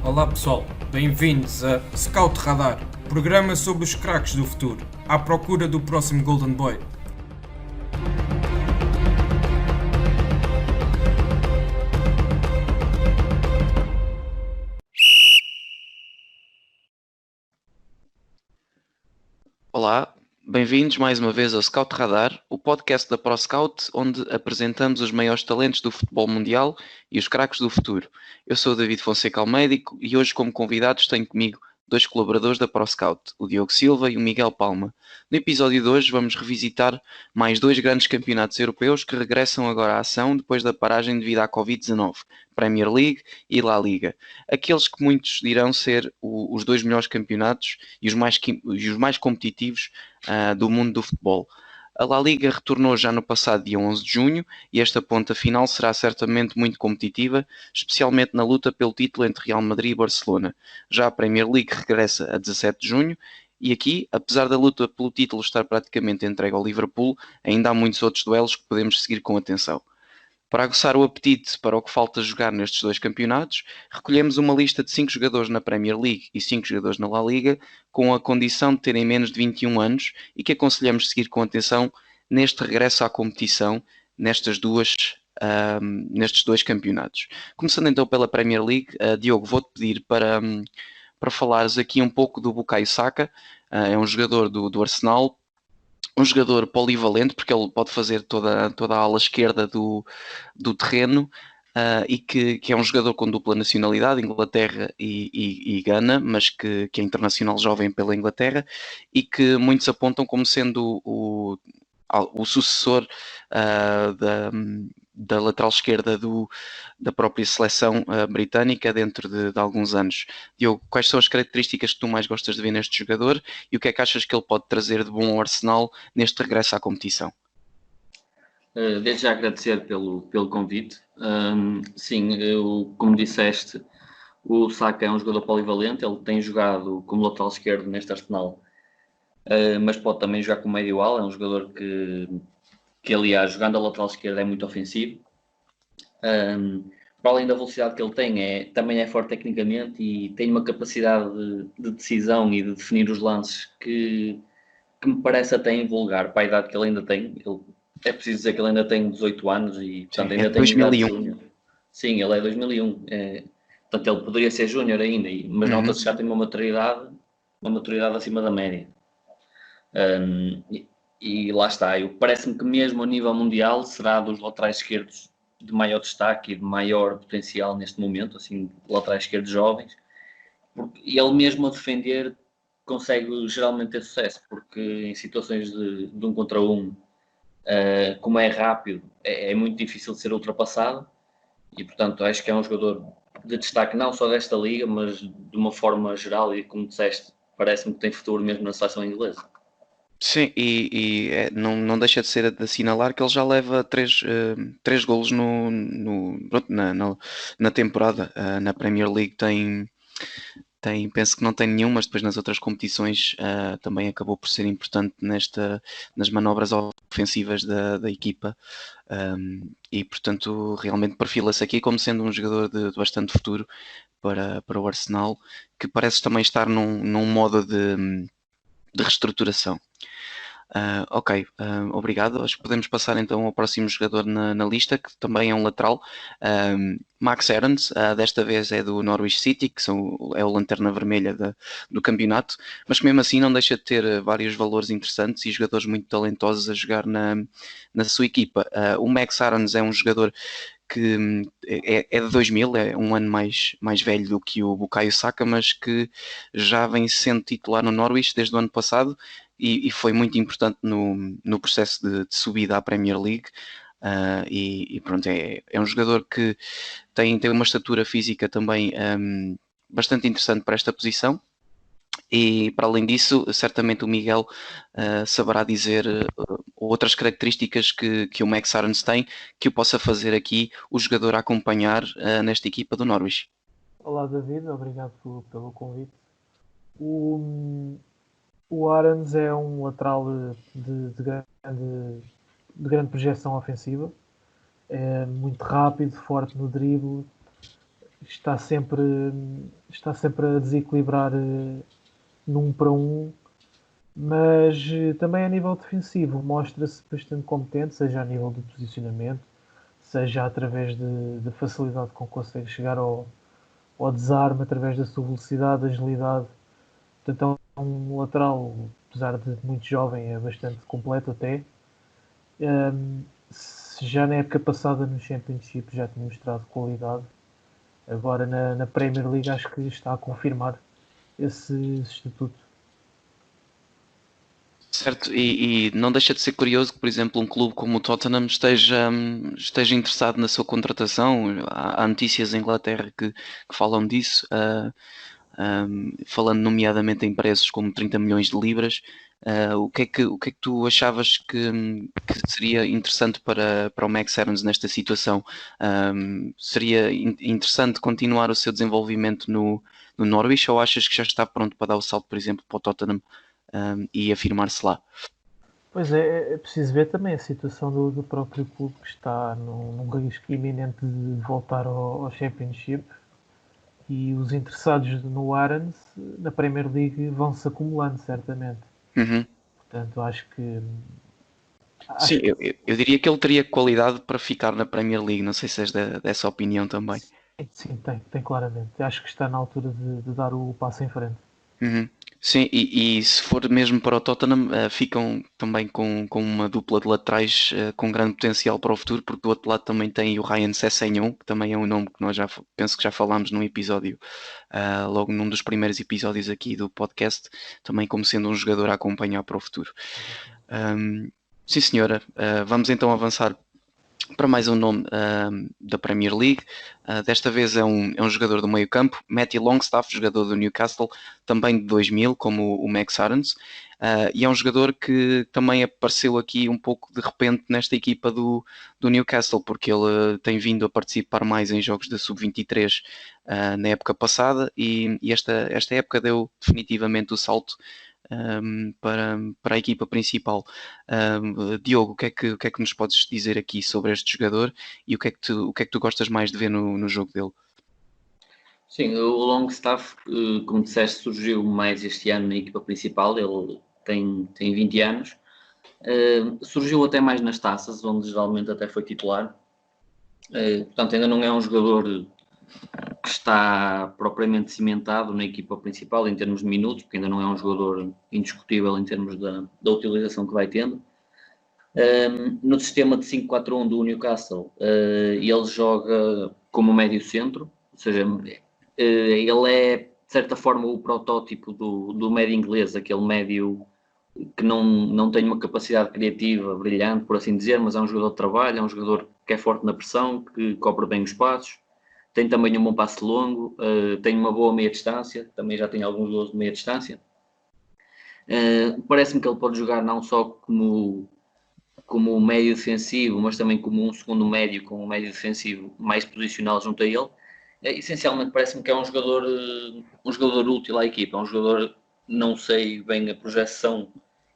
Olá pessoal, bem-vindos a Scout Radar, programa sobre os craques do futuro, à procura do próximo Golden Boy. Olá, bem-vindos mais uma vez ao Scout Radar, o podcast da ProScout, onde apresentamos os maiores talentos do futebol mundial e os craques do futuro. Eu sou o David Fonseca Almeida e hoje, como convidados, tenho comigo dois colaboradores da ProScout, o Diogo Silva e o Miguel Palma. No episódio de hoje vamos revisitar mais dois grandes campeonatos europeus que regressam agora à ação depois da paragem devido à Covid-19, Premier League e La Liga. Aqueles que muitos dirão ser os dois melhores campeonatos e os mais competitivos do mundo do futebol. A La Liga retornou já no passado dia 11 de junho e esta ponta final será certamente muito competitiva, especialmente na luta pelo título entre Real Madrid e Barcelona. Já a Premier League regressa a 17 de junho e aqui, apesar da luta pelo título estar praticamente entregue ao Liverpool, ainda há muitos outros duelos que podemos seguir com atenção. Para aguçar o apetite para o que falta jogar nestes dois campeonatos, recolhemos uma lista de 5 jogadores na Premier League e 5 jogadores na La Liga, com a condição de terem menos de 21 anos e que aconselhamos seguir com atenção neste regresso à competição nestes dois campeonatos. Começando então pela Premier League, Diogo, vou-te pedir para falares aqui um pouco do Bukayo Saka. É um jogador do Arsenal, um jogador polivalente, porque ele pode fazer toda a ala esquerda do terreno, e que é um jogador com dupla nacionalidade, Inglaterra e Gana, mas que é internacional jovem pela Inglaterra, e que muitos apontam como sendo o sucessor da lateral esquerda da própria seleção britânica dentro de alguns anos. Diogo, quais são as características que tu mais gostas de ver neste jogador e o que é que achas que ele pode trazer de bom ao Arsenal neste regresso à competição? Desde já agradecer pelo convite. Sim, como disseste, o Saka é um jogador polivalente, ele tem jogado como lateral esquerdo neste Arsenal, mas pode também jogar como médio ala, é um jogador que aliás, jogando a lateral esquerda é muito ofensivo. Para além da velocidade que ele tem, também é forte tecnicamente e tem uma capacidade de decisão e de definir os lances que me parece até invulgar para a idade que ele ainda tem. É preciso dizer que ele ainda tem 18 anos e, portanto, ainda tem idade júnior. Sim, ele é 2001. Portanto, ele poderia ser júnior ainda, mas nota-se que já tem uma maturidade acima da média. E lá está. Parece-me que mesmo a nível mundial será dos laterais esquerdos de maior destaque e de maior potencial neste momento, assim, laterais esquerdos jovens. E ele mesmo a defender consegue geralmente ter sucesso, porque em situações de um contra um, como é rápido, é muito difícil de ser ultrapassado e, portanto, acho que é um jogador de destaque não só desta liga, mas de uma forma geral e, como disseste, parece-me que tem futuro mesmo na seleção inglesa. Sim, não deixa de ser de assinalar que ele já leva três golos na temporada. Na Premier League penso que não tem nenhum, mas depois nas outras competições também acabou por ser importante nas manobras ofensivas da equipa, e portanto realmente perfila-se aqui como sendo um jogador de bastante futuro para o Arsenal, que parece também estar num modo de reestruturação. Ok, obrigado. Acho que podemos passar então ao próximo jogador na lista, que também é um lateral, Max Aarons. Desta vez é do Norwich City, que é o lanterna vermelha do campeonato, mas que mesmo assim não deixa de ter vários valores interessantes e jogadores muito talentosos a jogar na sua equipa. O Max Aarons é um jogador que é de 2000, é um ano mais velho do que o Bukayo Saka, mas que já vem sendo titular no Norwich desde o ano passado e foi muito importante no processo de subida à Premier League. E pronto, é um jogador que tem uma estatura física também bastante interessante para esta posição. E para além disso, certamente o Miguel saberá dizer outras características que o Max Aarons tem que o possa fazer aqui o jogador a acompanhar nesta equipa do Norwich. Olá David, obrigado pelo convite. O Aarons é um lateral de grande projeção ofensiva, é muito rápido, forte no drible, está sempre, está sempre a desequilibrar num para um, mas também a nível defensivo mostra-se bastante competente, seja a nível do posicionamento, seja através da facilidade com que consegue chegar ao desarme, através da sua velocidade, agilidade. Portanto, é um lateral, apesar de muito jovem, é bastante completo até. Já na época passada no Championship já tinha mostrado qualidade. Agora na Premier League acho que está a confirmar esse estatuto. Certo, e não deixa de ser curioso que, por exemplo, um clube como o Tottenham esteja interessado na sua contratação. Há notícias em Inglaterra que falam disso, falando nomeadamente em preços como 30 milhões de libras. O que é que tu achavas que seria interessante para o Max Aarons nesta situação? Seria interessante continuar o seu desenvolvimento no Norwich, ou achas que já está pronto para dar o salto, por exemplo, para o Tottenham e afirmar-se lá? Pois é preciso ver também a situação do próprio clube que está num risco iminente de voltar ao Championship, e os interessados no Aarons na Premier League vão se acumulando certamente. Uhum. Portanto, Sim, acho eu diria que ele teria qualidade para ficar na Premier League. Não sei se és dessa opinião também. que sim, tem claramente. Acho que está na altura de dar o passo em frente. Uhum. Sim, e se for mesmo para o Tottenham, ficam também com uma dupla de laterais com grande potencial para o futuro, porque do outro lado também tem o Ryan Sessegnon, que também é um nome que nós penso que já falámos num episódio, logo num dos primeiros episódios aqui do podcast, também como sendo um jogador a acompanhar para o futuro. Sim, senhora, vamos então avançar para mais um nome da Premier League. Desta vez é um jogador do meio campo, Matty Longstaff, jogador do Newcastle, também de 2000, como o Max Aarons. E é um jogador que também apareceu aqui um pouco de repente nesta equipa do Newcastle, porque ele tem vindo a participar mais em jogos da Sub-23 na época passada, e esta época deu definitivamente o salto para a equipa principal. Diogo, o que é que nos podes dizer aqui sobre este jogador e o que é que tu gostas mais de ver no jogo dele? Sim, o Longstaff, como disseste, surgiu mais este ano na equipa principal. Ele tem 20 anos. Surgiu até mais nas taças, onde geralmente até foi titular. Portanto, ainda não é um jogador que está propriamente cimentado na equipa principal em termos de minutos, porque ainda não é um jogador indiscutível em termos da utilização que vai tendo. No sistema de 5-4-1 do Newcastle, ele joga como médio centro, ou seja, ele é de certa forma o protótipo do médio inglês, aquele médio que não tem uma capacidade criativa brilhante, por assim dizer, mas é um jogador de trabalho, é um jogador que é forte na pressão, que cobre bem os passos, tem também um bom passe longo, tem uma boa meia distância, também já tem alguns gols de meia distância. Parece-me que ele pode jogar não só como médio defensivo, mas também como um segundo médio, com um médio defensivo mais posicional junto a ele. Essencialmente parece-me que é um jogador útil à equipa, é um jogador, não sei bem a projeção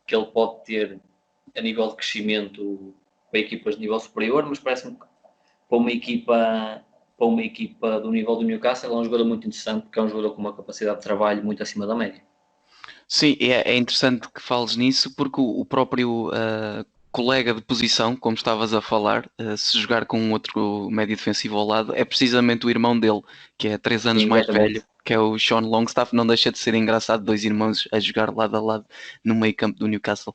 que ele pode ter a nível de crescimento para equipas de nível superior, mas parece-me que para uma equipa do nível do Newcastle é um jogador muito interessante, porque é um jogador com uma capacidade de trabalho muito acima da média. Sim, é interessante que fales nisso, porque o próprio colega de posição, como estavas a falar, se jogar com um outro médio defensivo ao lado, é precisamente o irmão dele, que é 3 anos Sim, mais exatamente. velho, que é o Sean Longstaff. Não deixa de ser engraçado, dois irmãos a jogar lado a lado no meio campo do Newcastle.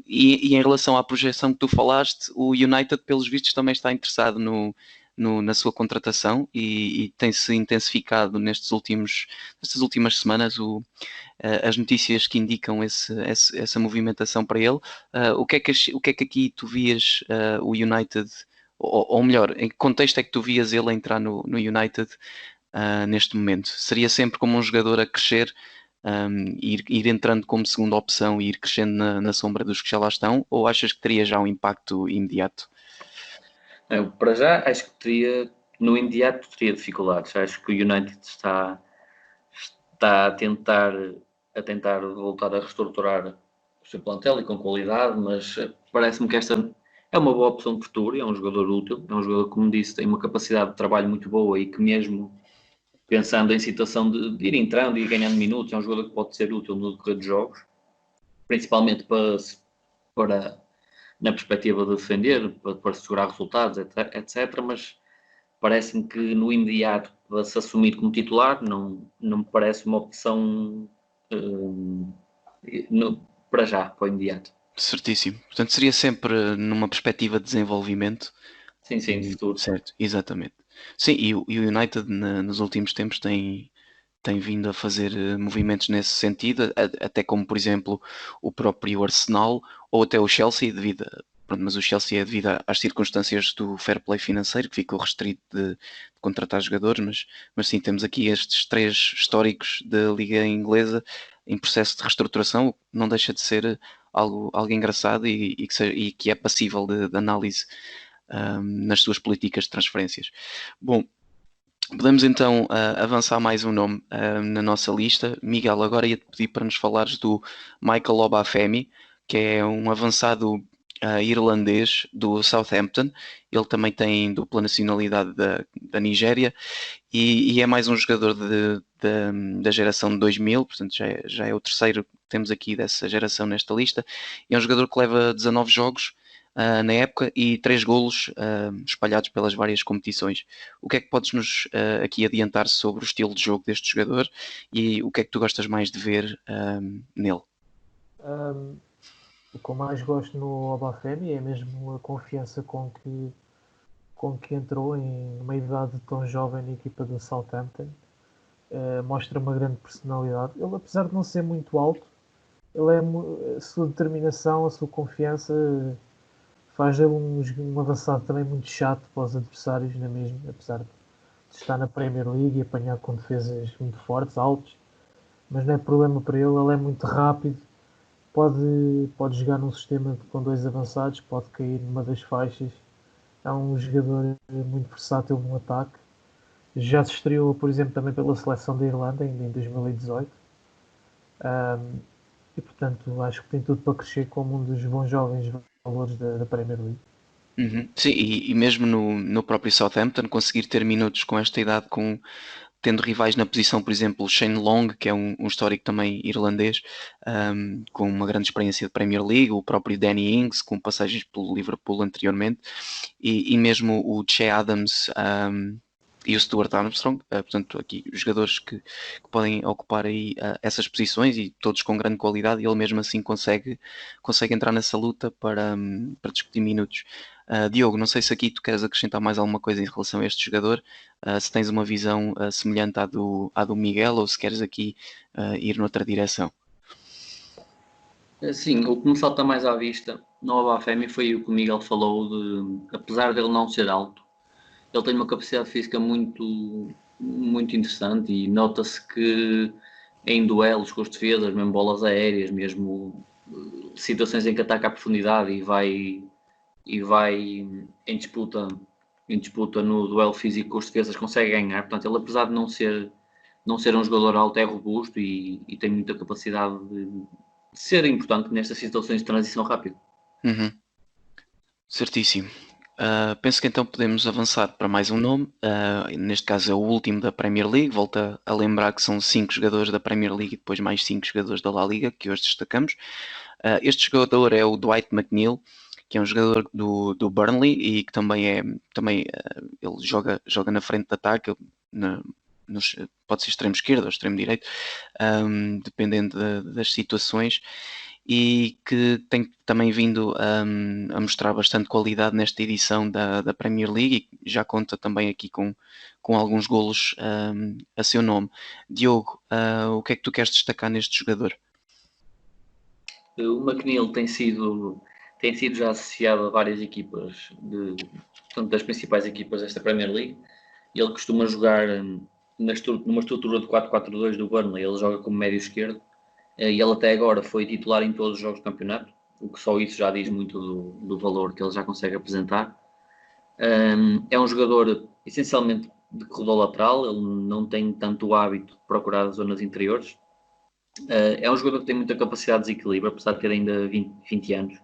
E em relação à projeção que tu falaste, o United, pelos vistos, também está interessado na sua contratação, e tem-se intensificado nestas últimas semanas as notícias que indicam essa movimentação para ele. O que é que aqui tu vias o United, ou melhor, em que contexto é que tu vias ele entrar no United neste momento? Seria sempre como um jogador a crescer, ir entrando como segunda opção e ir crescendo na sombra dos que já lá estão, ou achas que teria já um impacto imediato? Para já, acho que no imediato teria dificuldades. Acho que o United está a tentar voltar a reestruturar o seu plantel e com qualidade, mas parece-me que É uma boa opção de futuro, é um jogador útil, é um jogador, como disse, tem uma capacidade de trabalho muito boa e que mesmo pensando em situação de ir entrando e ir ganhando minutos, é um jogador que pode ser útil no decorrer dos jogos, principalmente para na perspectiva de defender, para segurar resultados, etc. Mas parece-me que no imediato, para se assumir como titular, não me parece uma opção para já, para o imediato. Certíssimo. Portanto, seria sempre numa perspectiva de desenvolvimento. Sim, de futuro. Certo, exatamente. Sim, e o United nos últimos tempos tem vindo a fazer movimentos nesse sentido, até como, por exemplo, o próprio Arsenal ou até o Chelsea, pronto, mas o Chelsea é devido às circunstâncias do fair play financeiro, que ficou restrito de contratar jogadores, mas sim, temos aqui estes 3 históricos da Liga Inglesa em processo de reestruturação, o que não deixa de ser algo engraçado e que é passível de análise nas suas políticas de transferências. Bom, podemos então avançar mais um nome na nossa lista. Miguel, agora ia-te pedir para nos falares do Michael Obafemi, que é um avançado irlandês do Southampton. Ele também tem dupla nacionalidade da Nigéria e é mais um jogador da geração de 2000, portanto já é o terceiro que temos aqui dessa geração nesta lista. E é um jogador que leva 19 jogos na época e 3 golos espalhados pelas várias competições. O que é que podes-nos aqui adiantar sobre o estilo de jogo deste jogador e o que é que tu gostas mais de ver nele? O que eu mais gosto no Obafemi é mesmo a confiança com que entrou em uma idade tão jovem na equipa do Southampton. Mostra uma grande personalidade. Ele, apesar de não ser muito alto, a sua determinação, a sua confiança faz dele um avançado também muito chato para os adversários, não é mesmo? Apesar de estar na Premier League e apanhar com defesas muito fortes, altos, mas não é problema para ele é muito rápido, pode jogar num sistema com 2 avançados, pode cair numa das faixas, é um jogador muito versátil no ataque. Já se estreou, por exemplo, também pela seleção da Irlanda, ainda em 2018. E, portanto, acho que tem tudo para crescer como um dos bons jovens valores da Premier League. Uhum. Sim, e mesmo no próprio Southampton, conseguir ter minutos com esta idade, tendo rivais na posição, por exemplo, Shane Long, que é um histórico também irlandês, com uma grande experiência de Premier League, o próprio Danny Ings, com passagens pelo Liverpool anteriormente, e mesmo o Che Adams e o Stuart Armstrong, portanto, aqui jogadores que podem ocupar aí essas posições e todos com grande qualidade, e ele mesmo assim consegue entrar nessa luta para discutir minutos. Diogo, não sei se aqui tu queres acrescentar mais alguma coisa em relação a este jogador, se tens uma visão semelhante à do Miguel ou se queres aqui ir noutra direção. Sim, o que me salta mais à vista no Obafemi foi o que o Miguel falou apesar dele não ser alto, ele tem uma capacidade física muito, muito interessante e nota-se que em duelos com os defesas, mesmo bolas aéreas, mesmo situações em que ataca à profundidade e vai em disputa no duelo físico com os defesas, consegue ganhar. Portanto, ele apesar de não ser um jogador alto, é robusto e tem muita capacidade de ser importante nestas situações de transição rápida. Uhum. Certíssimo. Penso que então podemos avançar para mais um nome, neste caso é o último da Premier League. Volto a lembrar que são 5 jogadores da Premier League e depois mais 5 jogadores da La Liga que hoje destacamos. Este jogador é o Dwight McNeil, que é um jogador do Burnley e que também ele joga na frente de ataque, pode ser extremo esquerdo ou extremo direito, dependendo das situações, e que tem também vindo a mostrar bastante qualidade nesta edição da Premier League e já conta também aqui com alguns golos a seu nome. Diogo, o que é que tu queres destacar neste jogador? O McNeil tem sido já associado a várias equipas, portanto, das principais equipas desta Premier League. Ele costuma jogar numa estrutura de 4-4-2 do Burnley, ele joga como médio esquerdo. E ele até agora foi titular em todos os jogos do campeonato, o que só isso já diz muito do valor que ele já consegue apresentar. É um jogador essencialmente de corredor lateral, ele não tem tanto o hábito de procurar as zonas interiores. É um jogador que tem muita capacidade de desequilíbrio, apesar de ter ainda 20 anos.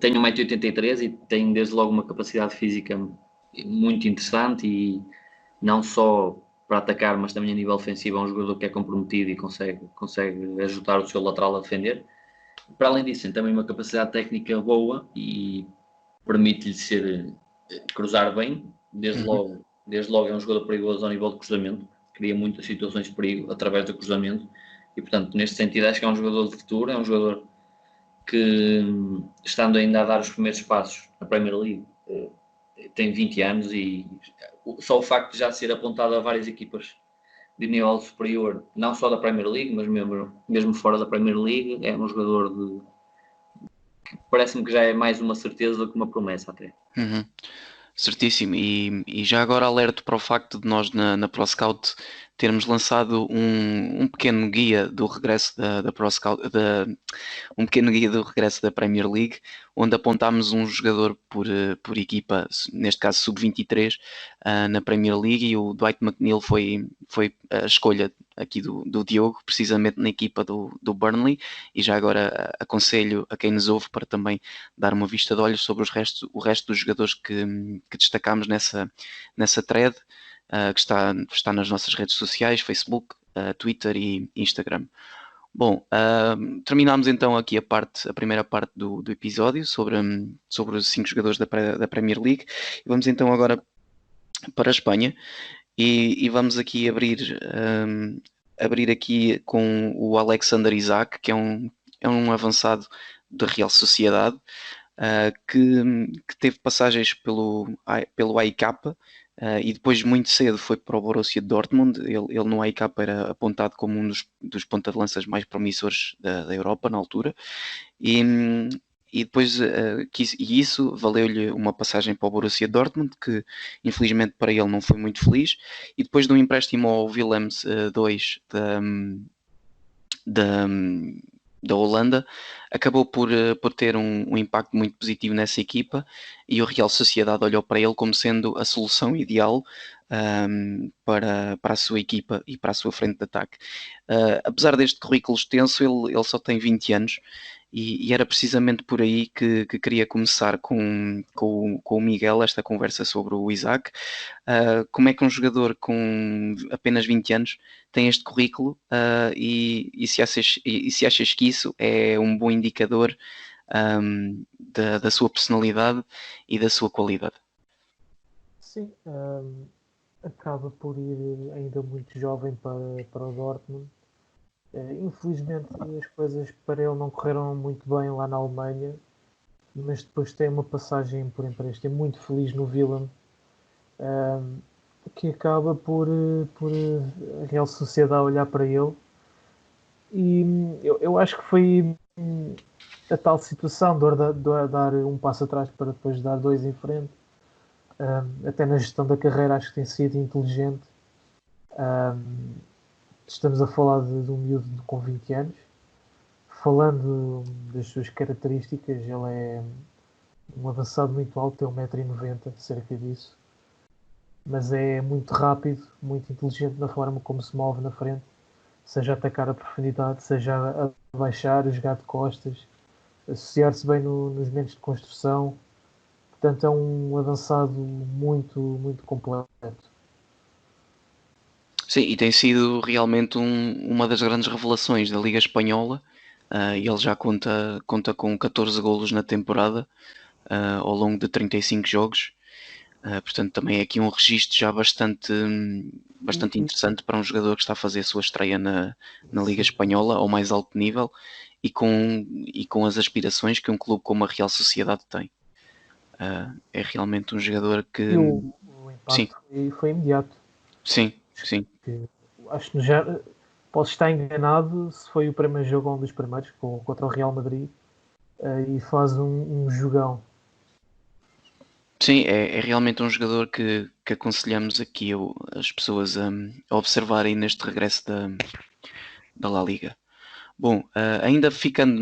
Tem 1,83 m e tem desde logo uma capacidade física muito interessante, e não só para atacar, mas também a nível ofensivo é um jogador que é comprometido e consegue ajudar o seu lateral a defender. Para além disso, tem também uma capacidade técnica boa e permite-lhe cruzar bem. Desde logo é um jogador perigoso ao nível de cruzamento, cria muitas situações de perigo através do cruzamento, e portanto neste sentido acho que é um jogador de futuro, é um jogador que, estando ainda a dar os primeiros passos na Premier League, tem 20 anos, e só o facto de já ser apontado a várias equipas de nível superior, não só da Premier League, mas mesmo fora da Premier League, é um jogador que parece-me que já é mais uma certeza do que uma promessa até. Certíssimo, e já agora alerto para o facto de nós na ProScout termos lançado um pequeno guia do regresso da ProScout, um pequeno guia do regresso da Premier League, onde apontámos um jogador por equipa, neste caso sub-23, na Premier League, e o Dwight McNeil foi a escolha aqui do Diogo, precisamente na equipa do Burnley, e já agora aconselho a quem nos ouve para também dar uma vista de olhos sobre o resto dos jogadores que destacámos nessa thread, que está nas nossas redes sociais, Facebook, Twitter e Instagram. Bom, terminámos então aqui a primeira parte do episódio sobre os 5 jogadores da Premier League, e vamos então agora para a Espanha, e vamos aqui abrir aqui com o Alexander Isaac, que é um avançado da Real Sociedade, que teve passagens pelo AEK, e depois muito cedo foi para o Borussia Dortmund. Ele no AEK era apontado como um dos ponta-de-lanças mais promissores da Europa na altura, e depois isso valeu-lhe uma passagem para o Borussia Dortmund, que infelizmente para ele não foi muito feliz, e depois de um empréstimo ao Willems 2 da Holanda, acabou por ter um impacto muito positivo nessa equipa, e o Real Sociedade olhou para ele como sendo a solução ideal para a sua equipa e para a sua frente de ataque. Apesar deste currículo extenso, ele só tem 20 anos, e era precisamente por aí que queria começar com o Miguel esta conversa sobre o Isaac. Como é que um jogador com apenas 20 anos tem este currículo, e se achas que isso é um bom indicador da sua personalidade e da sua qualidade? Sim, acaba por ir ainda muito jovem para o Dortmund. Infelizmente as coisas para ele não correram muito bem lá na Alemanha, mas depois tem uma passagem por empréstimo muito feliz no Willem, que acaba por a Real Sociedade olhar para ele, e eu acho que foi a tal situação de dar um passo atrás para depois dar 2 em frente. Até na gestão da carreira acho que tem sido inteligente. Estamos a falar de um miúdo com 20 anos. Falando das suas características, ele é um avançado muito alto, tem 1,90 m, cerca disso. Mas é muito rápido, muito inteligente na forma como se move na frente, seja a atacar a profundidade, seja a baixar, a jogar de costas, associar-se bem nos momentos de construção. Portanto, é um avançado muito, muito completo. Sim, e tem sido realmente uma das grandes revelações da Liga Espanhola. Ele já conta com 14 golos na temporada, ao longo de 35 jogos. Portanto, também é aqui um registro já bastante interessante para um jogador que está a fazer a sua estreia na Liga Espanhola ao mais alto nível, e com as aspirações que um clube como a Real Sociedade tem. É realmente um jogador que... E o impacto foi imediato. Sim. Acho que já posso estar enganado se foi o primeiro jogo ou um dos primeiros contra o Real Madrid, e faz um jogão. Sim, é realmente um jogador que aconselhamos aqui as pessoas a observarem neste regresso da La Liga. Bom, ainda ficando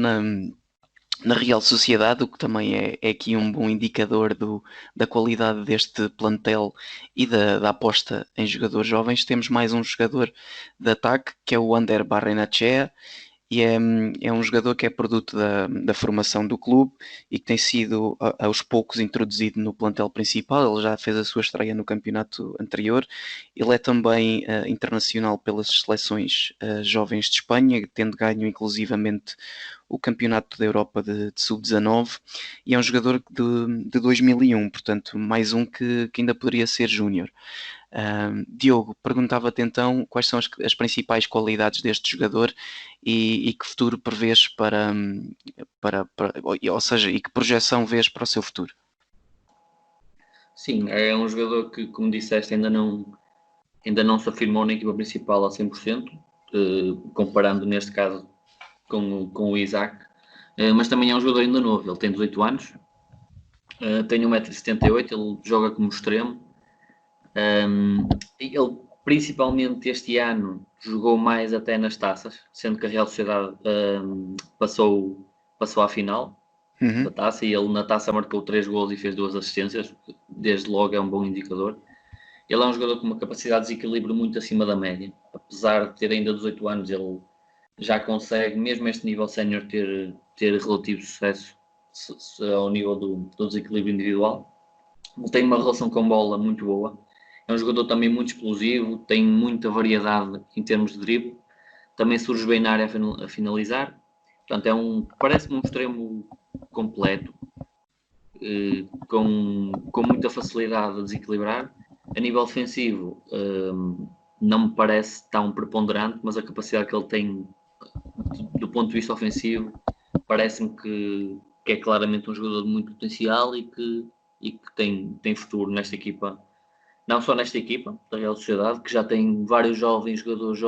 na Real Sociedade, o que também é aqui um bom indicador da qualidade deste plantel e da aposta em jogadores jovens, temos mais um jogador de ataque, que é o Ander Barrenechea, e é um jogador que é produto da formação do clube e que tem sido aos poucos introduzido no plantel principal. Ele já fez a sua estreia no campeonato anterior. Ele é também internacional pelas seleções jovens de Espanha, tendo ganho inclusivamente o campeonato da Europa de sub-19, e é um jogador de 2001, portanto mais um que ainda poderia ser júnior. Diogo, perguntava-te então quais são as principais qualidades deste jogador e que futuro prevês ou seja, e que projeção vês para o seu futuro? Sim, é um jogador que, como disseste, ainda não se afirmou na equipa principal a 100%, comparando neste caso com o Isaac, mas também é um jogador ainda novo. Ele tem 18 anos, tem 1,78 m, ele joga como extremo. Ele principalmente este ano jogou mais até nas taças, sendo que a Real Sociedade passou à final da taça, e ele na taça marcou 3 gols e fez 2 assistências. Desde logo é um bom indicador. Ele é um jogador com uma capacidade de desequilíbrio muito acima da média, apesar de ter ainda 18 anos. Ele já consegue, mesmo este nível sénior, ter relativo sucesso ao nível do desequilíbrio individual. Ele tem uma relação com bola muito boa. É um jogador também muito explosivo, tem muita variedade em termos de drible, também surge bem na área a finalizar. Portanto, parece-me um extremo completo, com muita facilidade a desequilibrar. A nível defensivo, não me parece tão preponderante, mas a capacidade que ele tem do ponto de vista ofensivo parece-me que é claramente um jogador de muito potencial e que tem futuro nesta equipa. Não só nesta equipa da Real Sociedade, que já tem vários jogadores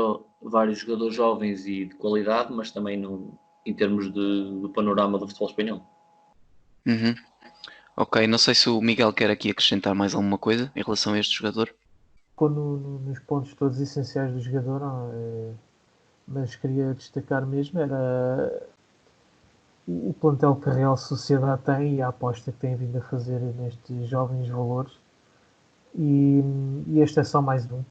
jovens e de qualidade, mas também em termos do panorama do futebol espanhol. Ok, não sei se o Miguel quer aqui acrescentar mais alguma coisa em relação a este jogador. Ficou nos pontos todos essenciais do jogador, mas queria destacar mesmo era o plantel que a Real Sociedade tem e a aposta que tem vindo a fazer nestes jovens valores. E este é só mais um.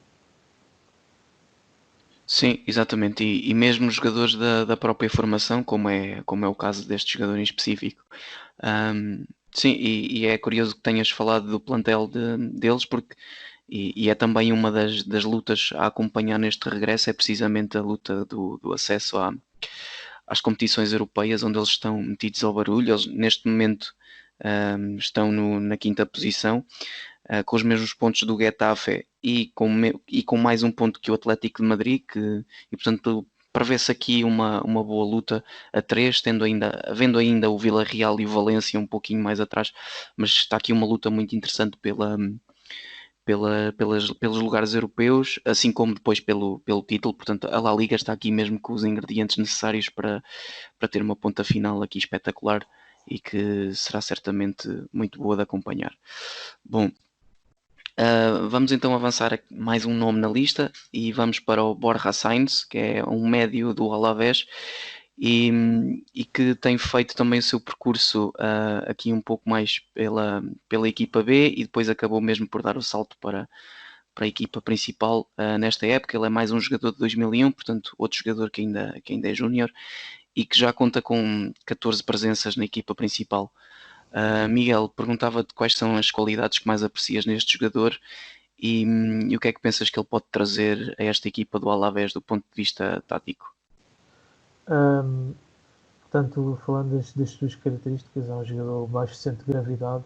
Sim, exatamente, e mesmo os jogadores da própria formação, como é o caso deste jogador em específico. Sim, e é curioso que tenhas falado do plantel deles, porque e é também uma das lutas a acompanhar neste regresso, é precisamente a luta do acesso às competições europeias, onde eles estão metidos ao barulho. Eles neste momento estão na quinta posição, com os mesmos pontos do Getafe e com mais um ponto que o Atlético de Madrid, e portanto prevê-se aqui uma boa luta a 3, havendo ainda o Villarreal e o Valência um pouquinho mais atrás, mas está aqui uma luta muito interessante pelos lugares europeus, assim como depois pelo título. Portanto, a La Liga está aqui mesmo com os ingredientes necessários para ter uma ponta final aqui espetacular e que será certamente muito boa de acompanhar. Bom, vamos então avançar mais um nome na lista e vamos para o Borja Sainz, que é um médio do Alavés e que tem feito também o seu percurso aqui um pouco mais pela equipa B, e depois acabou mesmo por dar o salto para a equipa principal nesta época. Ele é mais um jogador de 2001, portanto outro jogador que ainda é júnior e que já conta com 14 presenças na equipa principal. Miguel, perguntava-te quais são as qualidades que mais aprecias neste jogador e o que é que pensas que ele pode trazer a esta equipa do Alavés do ponto de vista tático? Portanto, falando das suas características, é um jogador baixo centro de gravidade,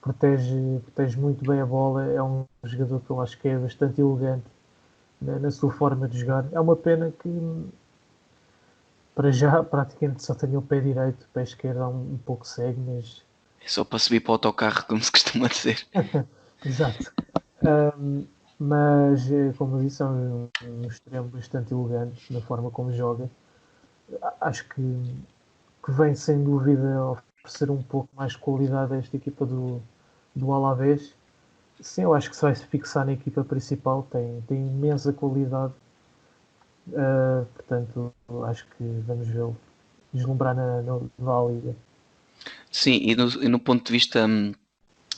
protege muito bem a bola, é um jogador que eu acho que é bastante elegante na sua forma de jogar. É uma pena que para já praticamente só tenha o pé direito, o pé esquerdo é um pouco cego, mas... É só para subir para o autocarro, como se costuma dizer. Exato. Mas, como eu disse, é um extremo bastante elegante na forma como joga. Acho que vem sem dúvida oferecer um pouco mais qualidade a esta equipa do Alavés. Sim, eu acho que se vai se fixar na equipa principal, tem imensa qualidade. Portanto, acho que vamos vê-lo deslumbrar na Liga. Sim, e no ponto de vista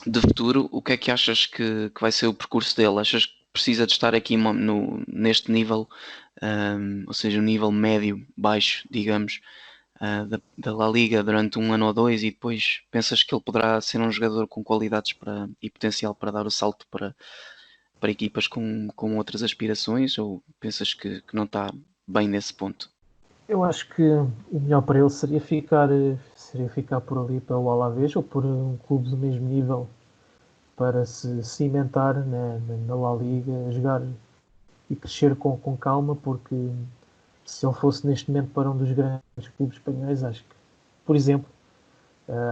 de futuro, o que é que achas que vai ser o percurso dele? Achas que precisa de estar aqui neste nível, ou seja, um nível médio, baixo, digamos, da La Liga durante um ano ou dois, e depois pensas que ele poderá ser um jogador com qualidades e potencial para dar o salto para equipas com outras aspirações, ou pensas que não está bem nesse ponto? Eu acho que o melhor para ele seria ficar por ali pelo Alavés ou por um clube do mesmo nível para se cimentar na La Liga, jogar e crescer com calma, porque se ele fosse neste momento para um dos grandes clubes espanhóis, acho que, por exemplo,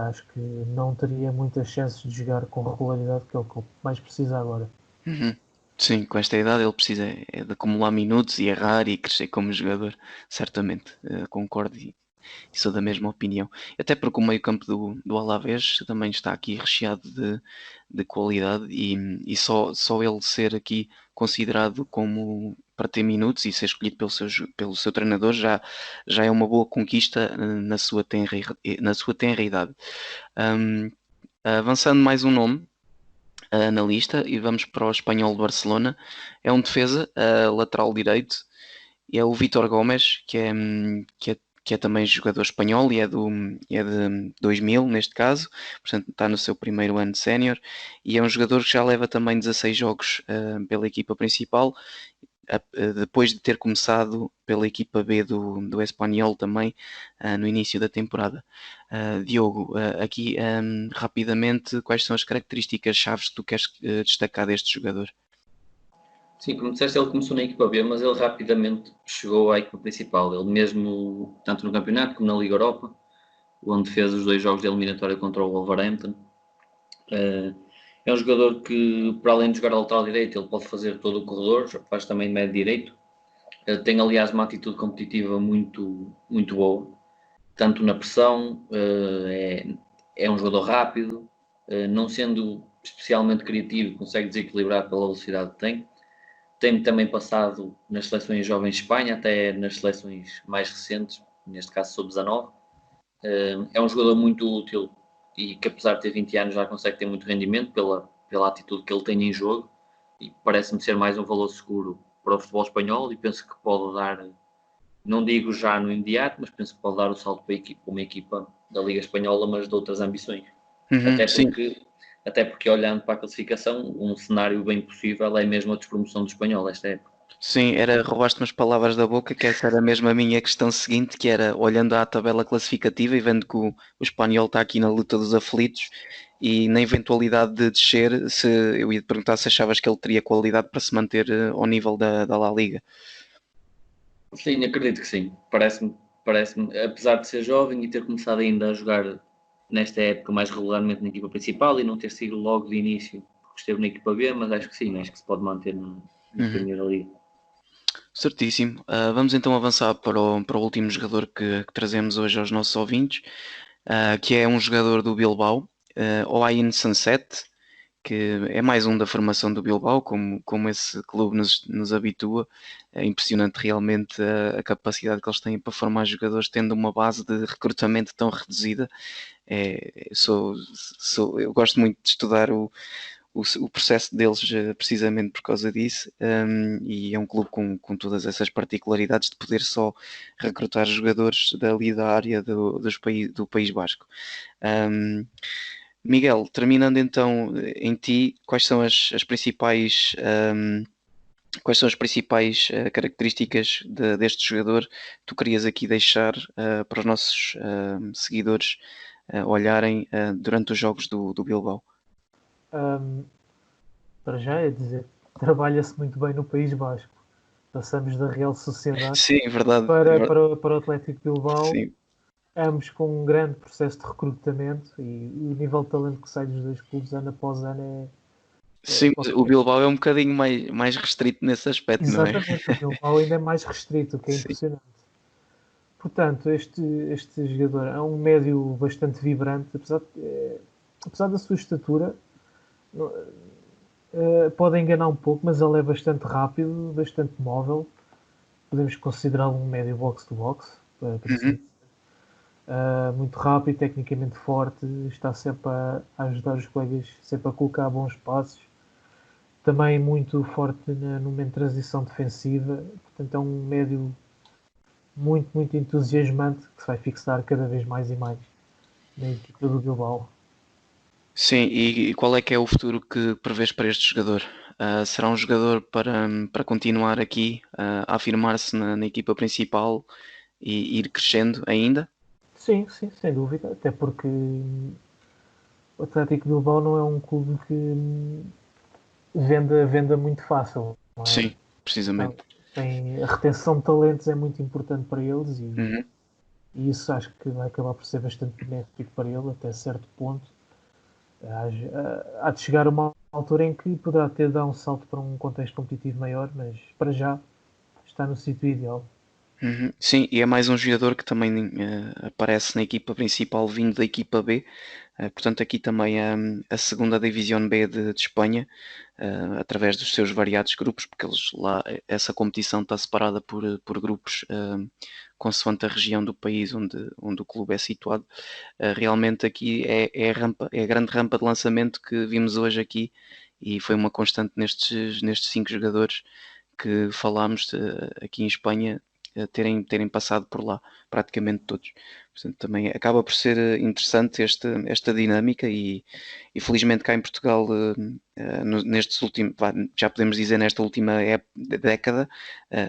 acho que não teria muitas chances de jogar com regularidade, que é o que ele mais precisa agora. Uhum. Sim, com esta idade ele precisa de acumular minutos e errar e crescer como jogador, certamente. Concordo e sou da mesma opinião. Até porque o meio-campo do Alavés também está aqui recheado de qualidade, e só ele ser aqui considerado como para ter minutos e ser escolhido pelo seu treinador já é uma boa conquista na sua tenra idade. Avançando mais um nome na lista, e vamos para o Espanhol de Barcelona. É um defesa, lateral direito, e é o Vítor Gomes, que é também jogador espanhol, e é de 2000 neste caso, portanto está no seu primeiro ano de sénior, e é um jogador que já leva também 16 jogos pela equipa principal, depois de ter começado pela equipa B do Espanyol também no início da temporada. Diogo, aqui rapidamente, quais são as características chaves que tu queres destacar deste jogador? Sim, como disseste, ele começou na equipa B, mas ele rapidamente chegou à equipa principal. Ele mesmo, tanto no campeonato como na Liga Europa, onde fez os 2 jogos de eliminatória contra o Wolverhampton. É um jogador que, para além de jogar a lateral direito, ele pode fazer todo o corredor, faz também médio direito. Tem, aliás, uma atitude competitiva muito, muito boa, tanto na pressão, é um jogador rápido, não sendo especialmente criativo, consegue desequilibrar pela velocidade que tem. Tem também passado nas seleções jovens de Espanha, até nas seleções mais recentes, neste caso sub-19. É um jogador muito útil e que, apesar de ter 20 anos, já consegue ter muito rendimento pela atitude que ele tem em jogo, e parece-me ser mais um valor seguro para o futebol espanhol, e penso que pode dar, não digo já no imediato, mas penso que pode dar o salto para uma equipa da Liga Espanhola, mas de outras ambições. Uhum, Até sim. porque, olhando para a classificação, um cenário bem possível é mesmo a despromoção do Espanhol esta época. Sim, roubaste-me as palavras da boca, que essa era mesmo a minha questão seguinte, que era, olhando à tabela classificativa e vendo que o Espanhol está aqui na luta dos aflitos, e na eventualidade de descer, eu ia te perguntar se achavas que ele teria qualidade para se manter ao nível da La Liga. Sim, acredito que sim. Parece-me, apesar de ser jovem e ter começado ainda a jogar nesta época mais regularmente na equipa principal e não ter sido logo de início, porque esteve na equipa B, mas acho que sim, acho que se pode manter na Primeira Liga. Certíssimo. Vamos então avançar para o último jogador que trazemos hoje aos nossos ouvintes, que é um jogador do Bilbao, o Ain Sunset, que é mais um da formação do Bilbao, como esse clube nos habitua. É impressionante realmente a capacidade que eles têm para formar jogadores, tendo uma base de recrutamento tão reduzida. Eu gosto muito de estudar o processo deles precisamente por causa disso, e é um clube com todas essas particularidades de poder só recrutar jogadores dali da área do País Basco. Miguel, terminando então em ti, quais são as principais características deste jogador que tu querias aqui deixar para os nossos seguidores olharem durante os jogos do Bilbao? Para já é dizer, trabalha-se muito bem no País Basco. Passamos da Real Sociedade Sim, verdade. para o Atlético Bilbao, Sim. ambos com um grande processo de recrutamento, e o nível de talento que sai dos dois clubes ano após ano Sim, mas o Bilbao é um bocadinho mais restrito nesse aspecto, não é? exatamente, o Bilbao ainda é mais restrito, o que é Sim. impressionante. Portanto, este jogador é um médio bastante vibrante, apesar da sua estatura, pode enganar um pouco, mas ele é bastante rápido, bastante móvel. Podemos considerá-lo um médio box-to-box, para assim. Muito rápido, tecnicamente forte, está sempre a ajudar os colegas, sempre a colocar bons passos. também muito forte no momento de transição defensiva. Portanto, é um médio muito, muito entusiasmante que se vai fixar cada vez mais e mais na equipa do Bilbao. Sim, e qual é que é o futuro que prevês para este jogador? Será um jogador para continuar aqui, a afirmar-se na equipa principal e ir crescendo ainda? Sim, sim, sem dúvida. Até porque o Atlético Bilbao não é um clube que venda muito fácil, não é? Sim, Então, precisamente. a retenção de talentos é muito importante para eles Uhum. e isso acho que vai acabar por ser bastante benéfico para ele até certo ponto. Há de chegar a uma altura em que poderá ter de dar um salto para um contexto competitivo maior, mas para já está no sítio ideal. Uhum. Sim, e é mais um jogador que também aparece na equipa principal vindo da equipa B. Portanto, aqui também a segunda divisão B de Espanha, através dos seus variados grupos, porque eles lá, essa competição está separada por grupos, consoante a região do país onde o clube é situado. Realmente aqui é a grande rampa de lançamento que vimos hoje aqui e foi uma constante nestes 5 jogadores que falámos aqui em Espanha, terem passado por lá, praticamente todos. Portanto, também acaba por ser interessante esta dinâmica e felizmente cá em Portugal, nestes últimos, já podemos dizer nesta última década,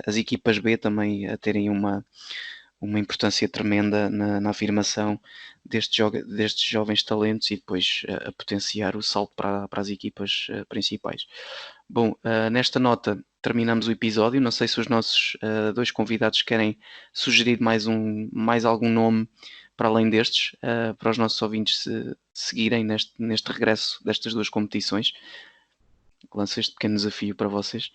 as equipas B também a terem uma importância tremenda na afirmação destes jovens talentos e depois a potenciar o salto para as equipas principais. Bom, nesta nota terminamos o episódio. Não sei se os nossos dois convidados querem sugerir mais algum nome para além destes, para os nossos ouvintes seguirem neste regresso destas duas competições. Lanço este pequeno desafio para vocês.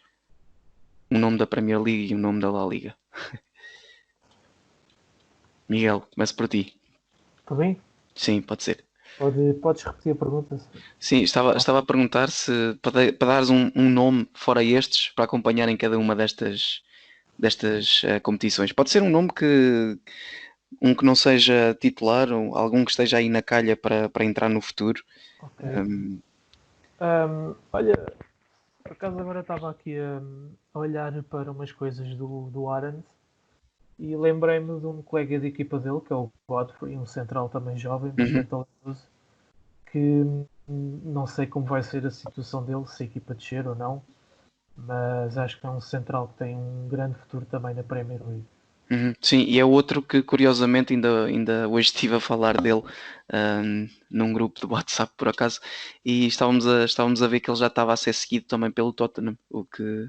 O nome da Premier League e o nome da La Liga. Miguel, começo por ti. Está bem? Sim, pode ser. Podes repetir a pergunta? Sim, estava a perguntar se para dares um nome fora estes para acompanhar em cada uma destas competições. Pode ser um nome que não seja titular, ou algum que esteja aí na calha para entrar no futuro. Ok. Um, Olha, por acaso agora estava aqui a olhar para umas coisas do Arendt e lembrei-me de um colega de equipa dele, que é o Godfrey, um central também jovem, bastante talentoso, que não sei como vai ser a situação dele, se a equipa descer ou não, mas acho que é um central que tem um grande futuro também na Premier League. Sim, e é outro que curiosamente ainda hoje estive a falar dele num grupo de WhatsApp por acaso e estávamos a ver que ele já estava a ser seguido também pelo Tottenham, o que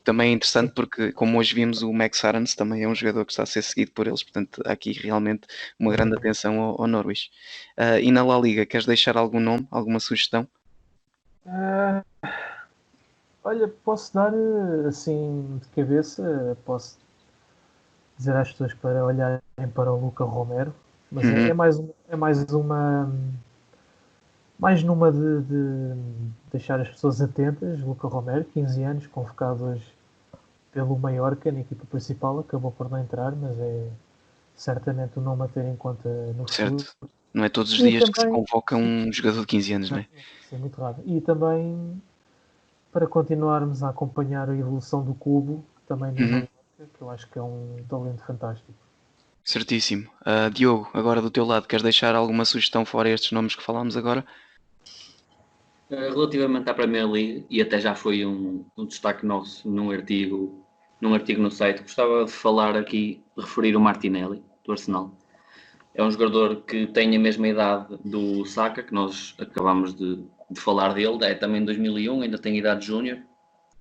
também é interessante porque como hoje vimos o Max Aarons também é um jogador que está a ser seguido por eles, portanto há aqui realmente uma grande atenção ao Norwich. E na La Liga, queres deixar algum nome, alguma sugestão? Olha, posso dar assim de cabeça, posso dizer às pessoas para olharem para o Luca Romero, mas Uhum. é mais numa de deixar as pessoas atentas. Luca Romero, 15 anos, convocado hoje pelo Mallorca na equipa principal, acabou por não entrar, mas é certamente um nome a ter em conta no futuro. Certo. Não é todos os E dias que se também, convoca um jogador de 15 anos, não é? isso é muito raro. E também para continuarmos a acompanhar a evolução do Cubo, também no Uhum. Mallorca, que eu acho que é um talento fantástico. Certíssimo. Diogo, agora do teu lado, queres deixar alguma sugestão fora estes nomes que falámos agora? Relativamente à Premier League, e até já foi um destaque nosso num artigo no site, gostava de falar aqui, de referir o Martinelli, do Arsenal. É um jogador que tem a mesma idade do Saka, que nós acabamos de falar dele, é também de 2001, ainda tem idade júnior,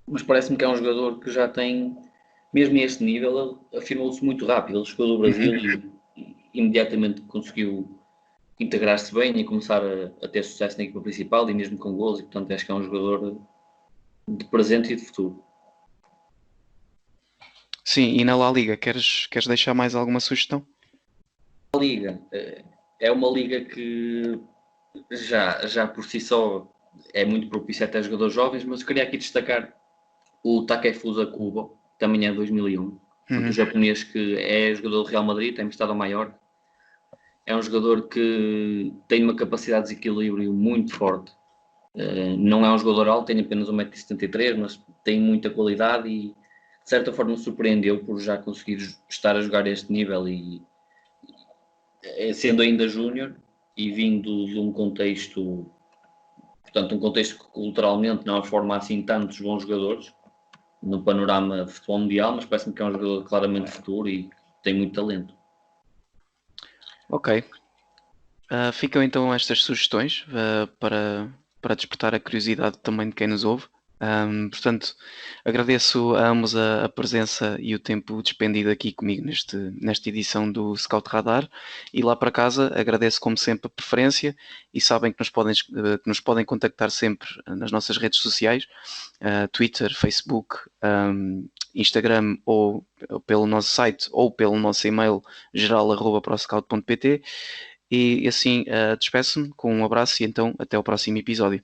mas parece-me que é um jogador que já tem, mesmo a este nível, ele afirmou-se muito rápido. Ele chegou do Brasil e imediatamente conseguiu integrar-se bem e começar a ter sucesso na equipa principal e mesmo com gols, e portanto acho que é um jogador de presente e de futuro. Sim, e na La Liga, queres deixar mais alguma sugestão? A Liga é uma liga que já por si só é muito propícia até a jogadores jovens, mas eu queria aqui destacar o Takefusa Kubo, também é de 2001. Portanto, o japonês que é jogador do Real Madrid, tem estado ao Mallorca. É um jogador que tem uma capacidade de desequilíbrio muito forte. Não é um jogador alto, tem apenas 1,73 m, mas tem muita qualidade e de certa forma me surpreendeu por já conseguir estar a jogar a este nível e sendo ainda júnior e vindo de um contexto, portanto um contexto que culturalmente não forma assim tantos bons jogadores no panorama de futebol mundial, mas parece-me que é um jogador claramente de futuro e tem muito talento. Ok. Ficam então estas sugestões para despertar a curiosidade também de quem nos ouve. Portanto, agradeço a ambos a presença e o tempo despendido aqui comigo nesta edição do Scout Radar, e lá para casa agradeço como sempre a preferência, e sabem que nos podem contactar sempre nas nossas redes sociais, Twitter, Facebook, Instagram, ou pelo nosso site ou pelo nosso e-mail geral@proscout.pt, e assim despeço-me com um abraço e então até ao próximo episódio.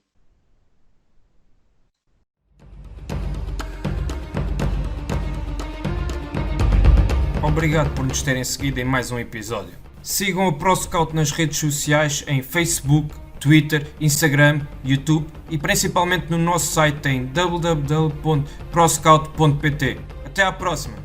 Obrigado por nos terem seguido em mais um episódio. Sigam a ProScout nas redes sociais em Facebook, Twitter, Instagram, YouTube e principalmente no nosso site em www.proscout.pt. Até à próxima!